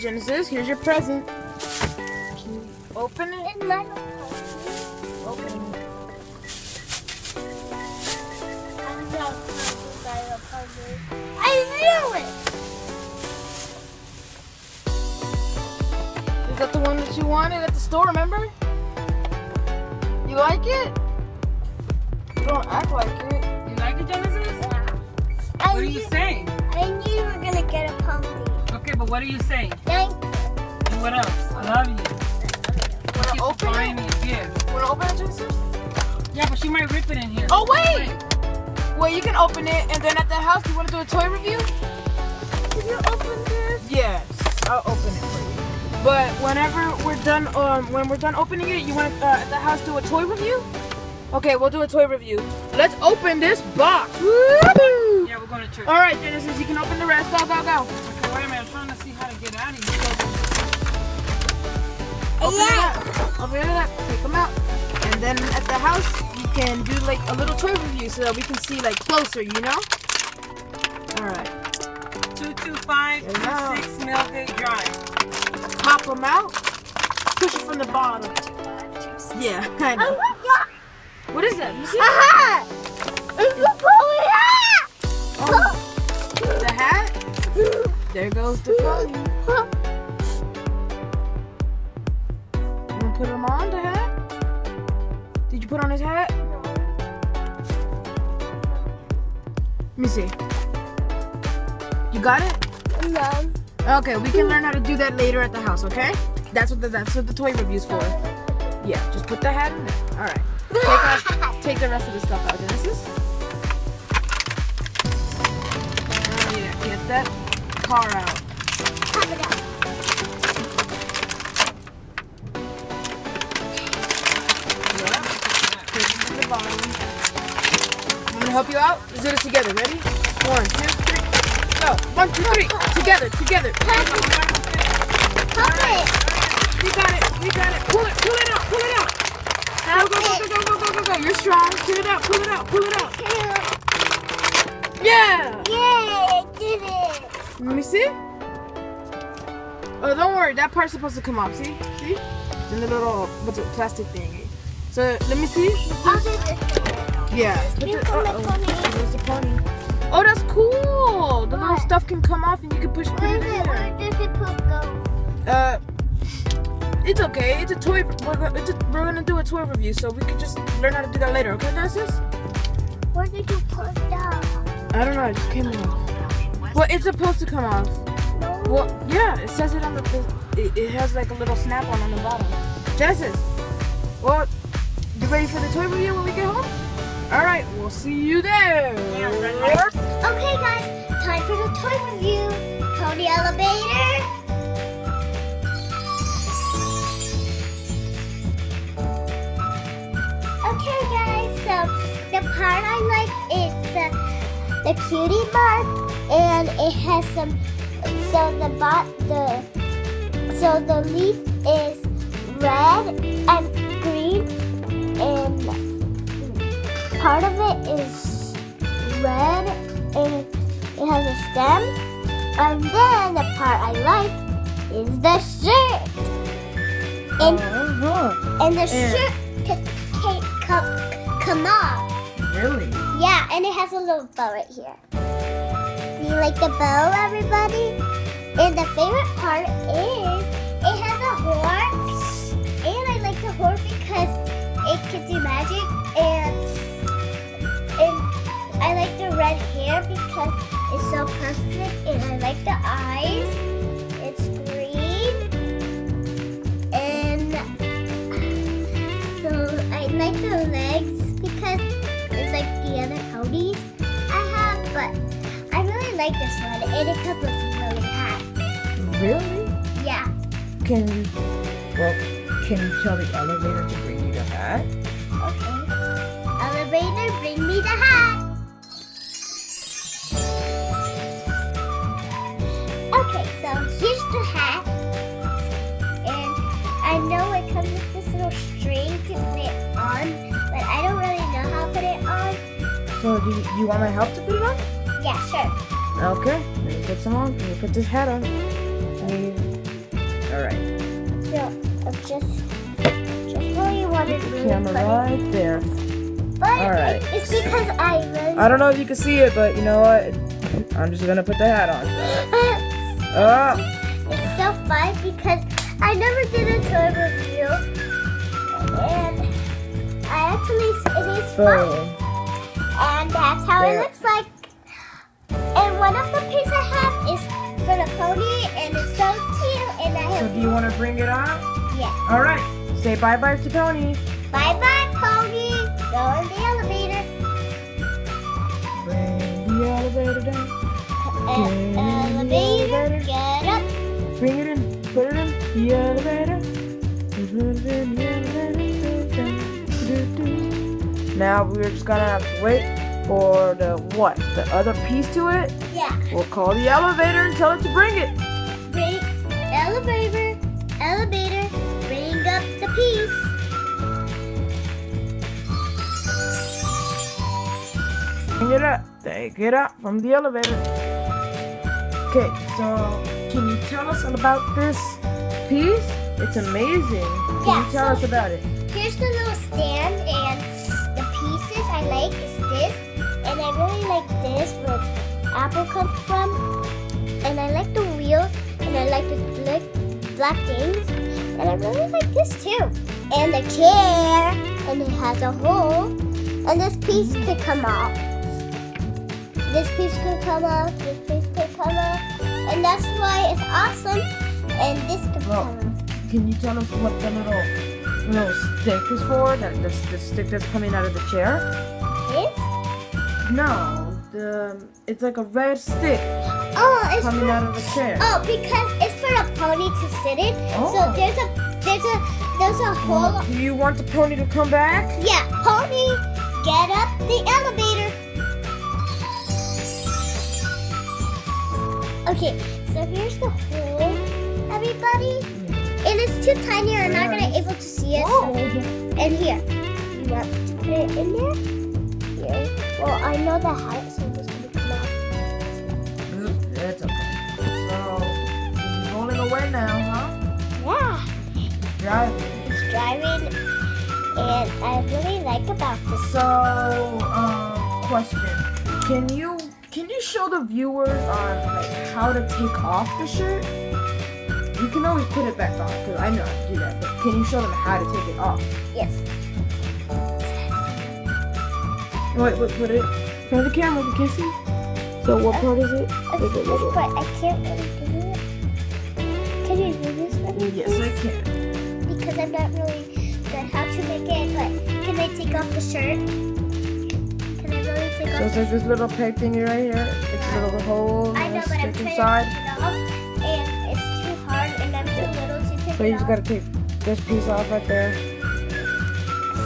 Genesis, here's your present. Can you open it? It's not Open it. I knew it! Is that the one that you wanted at the store, remember? You like it? You don't act like it. You like it, Genesis? Yeah. What are you saying? I knew you were gonna get a pumpkin. Okay, but what are you saying? Thank you. And what else? I love you. Wanna open Buying it? me a gift. Wanna open it, Genesis? Yeah, but she might rip it in here. Oh, wait! Well, you can open it, and then at the house, you wanna do a toy review? Can you open this? Yes, I'll open it for you. But whenever we're done, when we're done opening it, you want at the house do a toy review? Okay, we'll do a toy review. Let's open this box. Woo-hoo! Yeah, we're going to church. All right, Genesis, you can open the rest. Go, go, go. Okay, wait a minute. I'm trying to see how to get out of here. Open it up. Open it up. Take them out. And then at the house, you can do like a little toy review so that we can see like closer, you know? All right. 22526 Millgate Drive. Pop them out. Push it from the bottom. Yeah, I know. Oh my god! What is that? You see? Aha! It's the pony hat! Oh, the hat? There goes the pony. You want to put him on the hat? Did you put on his hat? Let me see. You got it? No. Okay, we can learn how to do that later at the house, okay? That's what the toy review's for. Yeah, just put the hat in there. All right. Take the rest of the stuff out, Genesis. Oh yeah, get that car out. Pop it out. Yeah. Put it to the bottom. I'm gonna help you out. Let's do this together. Ready? 1, 2, 3. Go. 1, 2, 3. Together, together. Pop it. Pop it. We got it. We got it. Pull it. Pull it out. Pull it out. Go, go, go, go, go, go, go, go. You're strong. Pull it out. Pull it out. Pull it out. Yeah. Yay, I did it. Let me see. Oh, don't worry. That part's supposed to come off. See? See? It's in the little plastic thing. So let me see. I'll do this. Yeah. Put You the, put my pony. There's the pony. Oh, that's cool. The little stuff can come off and you can put it Where in there. does it go? It's okay. It's a toy. We're gonna do a toy review, so we can just learn how to do that later. Okay, Genesis? Where did you put that? I don't know. It just came off. Well, it's supposed to come off. No. Well, yeah. It says it on the. It has like a little snap-on the bottom. Genesis. Well, you ready for the toy review when we get home? All right. We'll see you there. Okay, guys. Time for the toy review. Pony elevator. Okay, guys. So the part I like is the cutie mark, and it has some. So the leaf is red and green, and part of it is red, and it has a stem. And then the part I like is the shirt, and the shirt can't come off. Really? Yeah, and it has a little bow right here. Do you like the bow, everybody? And the favorite part is it has a horn, and I like the horn because it can do magic, and I like the red hair because it's so perfect, and I like the eyes. It's green, and so I like the legs because it's like the other ponies I have, but I really like this one, and it comes with a really hat. Really? Yeah. Can you tell the elevator to bring you the hat? Okay. Elevator, bring me the hat. Okay, so here's the hat, and I know it comes with this little string to put it on, but I don't really know how to put it on. So do you want my help to put it on? Yeah, sure. Okay. Let me put some on. Let me put this hat on. All right. So I'm just really wanted to really Camera right there. But All right. it's because I really. I don't know if you can see it, but you know what? I'm just gonna put the hat on. It's so fun because I never did a toy review, and I actually it is fun, and that's how it looks like. And one of the pieces I have is for the pony, and it's so cute. And I So have. do you want to bring it on? Yes. All right. Say bye-bye to Tony. Bye bye, pony. Go in the elevator. Bring the elevator down. Elevator, get up. Bring it in. Put it in the elevator. Put it in the elevator. Now we're just gonna have to wait for the what? The other piece to it? Yeah. We'll call the elevator and tell it to bring it. Bring elevator, bring up the piece. Bring it up. Take it up from the elevator. Okay, so can you tell us about this piece? It's amazing. Can you tell us about it? Here's the little stand, and the pieces I like is this, and I really like this where apple comes from, and I like the wheel, and I like the black things, and I really like this too. And the chair, and it has a hole, and this piece could come off. This piece could come off, this piece could come off, and that's why it's awesome. And this could come off. Can you tell us what the little stick is for? The stick that's coming out of the chair? This? No, it's like a red stick Oh, it's coming out of the chair. Oh, because it's for a pony to sit in. Oh. So there's a hole. Do you want the pony to come back? Yeah, pony, get up the elevator. Okay, so here's the hole, everybody. And it's too tiny, I'm not gonna able to see it. Whoa. And here, you want to put it in there? Here. Well, I know the height, so I'm just gonna come out. That's okay. So, it's rolling away now, huh? Yeah. Driving. It's driving, and I really like about this. So, question. Can you show the viewers on like how to take off the shirt? You can always put it back on because I know how to do that. But can you show them how to take it off? Yes. Wait, put it in front of the camera. You can see. So what part is it? Is it little? But I can't really do it. Can you do this for me? Yes, I can. Because I'm not really good how to make it, but can I take off the shirt? Can I really take So off it's like this little peg thingy right here. It's a little hole I know, and a but I'm stick trying inside. to take it off, and it's too hard, and I'm too little to take So it you just off. gotta take this piece off right there.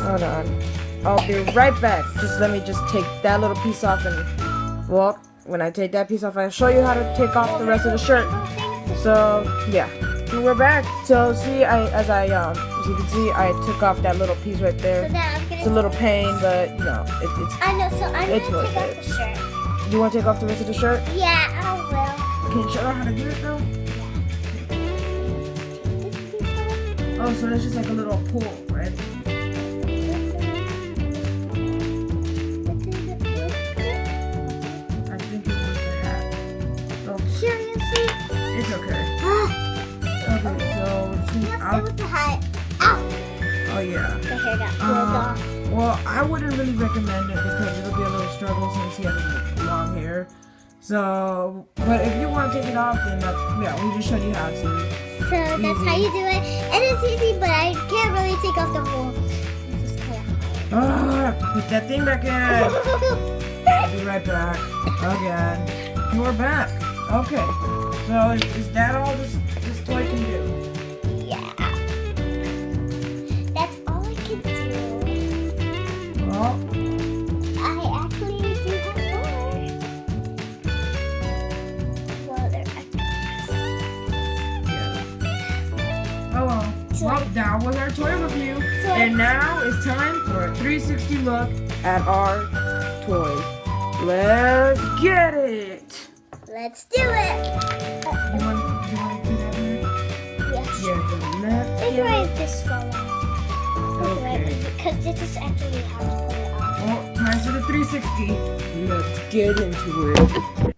Hold on. I'll be right back. Just let me just take that little piece off and well, when I take that piece off, I'll show you how to take off the rest of the shirt. So yeah, so we're back. So see, as you can see, I took off that little piece right So there. now I'm gonna It's a little pain, but you know, it's. I know, so I'm It's gonna worth take off it. the shirt. You want to take off the rest of the shirt? Yeah, I will. Can you show her how to do it though? This piece off. Oh, so that's just like a little pull, right? I think it was the hat. Oh, Seriously? it's okay. Ah, Okay, so see, it was the hat. Ow! oh yeah. The hair got pulled off. Well, I wouldn't really recommend it because it'll be a little struggle since he has long hair. So, but if you want to take it off, then yeah, we just showed you how to. So that's how you do it. And it's easy, but I can't really take off the whole. Just Put that thing back in. I'll be right back. Again. And we're back. Okay. So is that all this toy can do? Yeah. That's all I can do. Well, I actually do have more. Well, they're yeah. Oh well. Well, that was our toy review. So And now it's time for a 360 look at our toys. Let's get it! let's do it. You want to do that, Mary? Yes. try if this fall off. Okay. Because this is actually how to put it on. Well, time for the 360. Let's get into it.